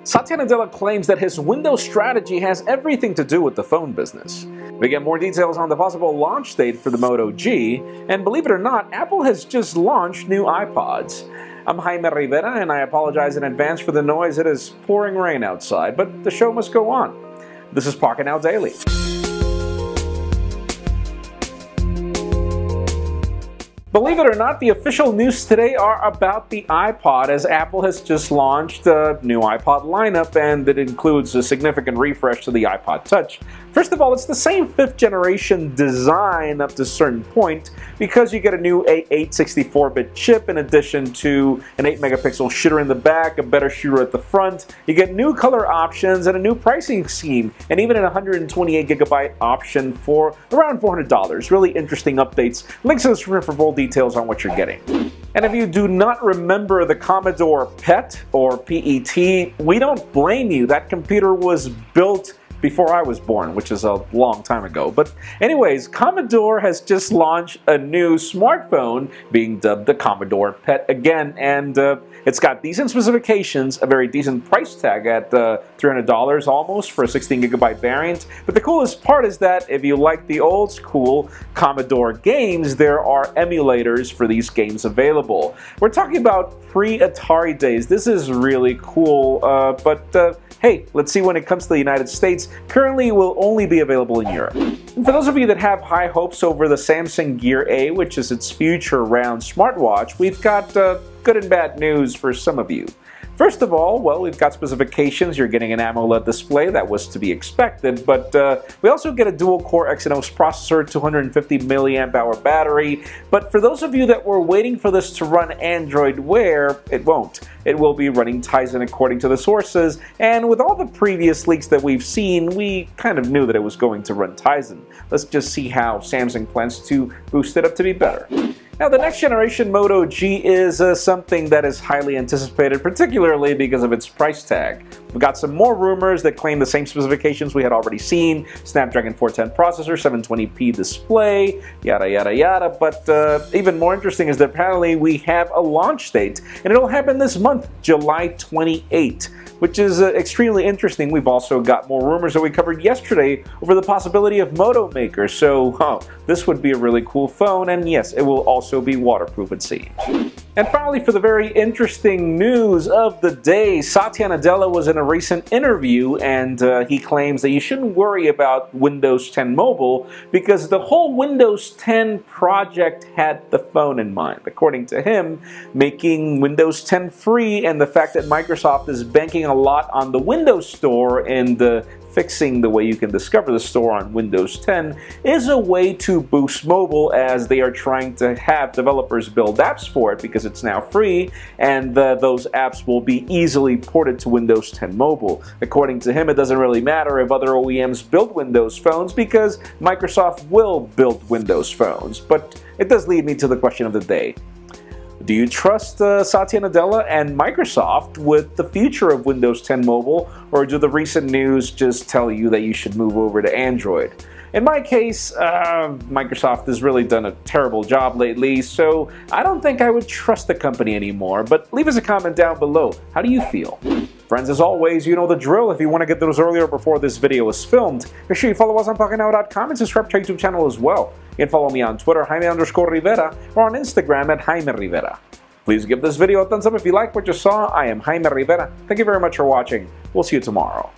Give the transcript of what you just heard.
Satya Nadella claims that his Windows strategy has everything to do with the phone business. We get more details on the possible launch date for the Moto G, and believe it or not, Apple has just launched new iPods. I'm Jaime Rivera, and I apologize in advance for the noise. It is pouring rain outside, but the show must go on. This is Pocketnow Daily. Believe it or not, the official news today are about the iPod, as Apple has just launched a new iPod lineup, and it includes a significant refresh to the iPod Touch. First of all, it's the same 5th generation design up to a certain point, because you get a new A8 64-bit chip in addition to an 8-megapixel shooter in the back, a better shooter at the front. You get new color options and a new pricing scheme, and even an 128GB option for around $400. Really interesting updates. Links in the description for full details on what you're getting. And if you do not remember the Commodore PET or PET, we don't blame you. That computer was built before I was born, which is a long time ago. But anyways, Commodore has just launched a new smartphone being dubbed the Commodore PET again, and it's got decent specifications, a very decent price tag at $300 almost for a 16GB variant. But the coolest part is that if you like the old school Commodore games, there are emulators for these games available. We're talking about pre-Atari days. This is really cool, but hey, let's see when it comes to the United States. Currently, it will only be available in Europe. And for those of you that have high hopes over the Samsung Gear A, which is its future round smartwatch, we've got good and bad news for some of you. First of all, well, we've got specifications. You're getting an AMOLED display. That was to be expected, but we also get a dual-core Exynos processor, 250 milliamp-hour battery. But for those of you that were waiting for this to run Android Wear, it won't. It will be running Tizen according to the sources, and with all the previous leaks that we've seen, we kind of knew that it was going to run Tizen. Let's just see how Samsung plans to boost it up to be better. Now, the next generation Moto G is something that is highly anticipated, particularly because of its price tag. We've got some more rumors that claim the same specifications we had already seen: Snapdragon 410 processor, 720p display, yada yada yada. But even more interesting is that apparently we have a launch date, and it'll happen this month, July 28th. Which is extremely interesting. We've also got more rumors that we covered yesterday over the possibility of Moto Maker, so this would be a really cool phone, and yes, it will also be waterproof, it seems. And finally, for the very interesting news of the day, Satya Nadella was in a recent interview, and he claims that you shouldn't worry about Windows 10 Mobile because the whole Windows 10 project had the phone in mind. According to him, making Windows 10 free and the fact that Microsoft is banking a lot on the Windows Store and fixing the way you can discover the store on Windows 10 is a way to boost mobile, as they are trying to have developers build apps for it because it's now free, and those apps will be easily ported to Windows 10 Mobile. According to him, it doesn't really matter if other OEMs build Windows phones because Microsoft will build Windows phones. But it does lead me to the question of the day. Do you trust Satya Nadella and Microsoft with the future of Windows 10 Mobile, or do the recent news just tell you that you should move over to Android? In my case, Microsoft has really done a terrible job lately, so I don't think I would trust the company anymore. But leave us a comment down below. How do you feel? Friends, as always, you know the drill. If you want to get those earlier before this video is filmed, make sure you follow us on Pocketnow.com and subscribe to our YouTube channel as well. You can follow me on Twitter, Jaime_Rivera, or on Instagram at Jaime Rivera. Please give this video a thumbs up if you like what you saw. I am Jaime Rivera. Thank you very much for watching. We'll see you tomorrow.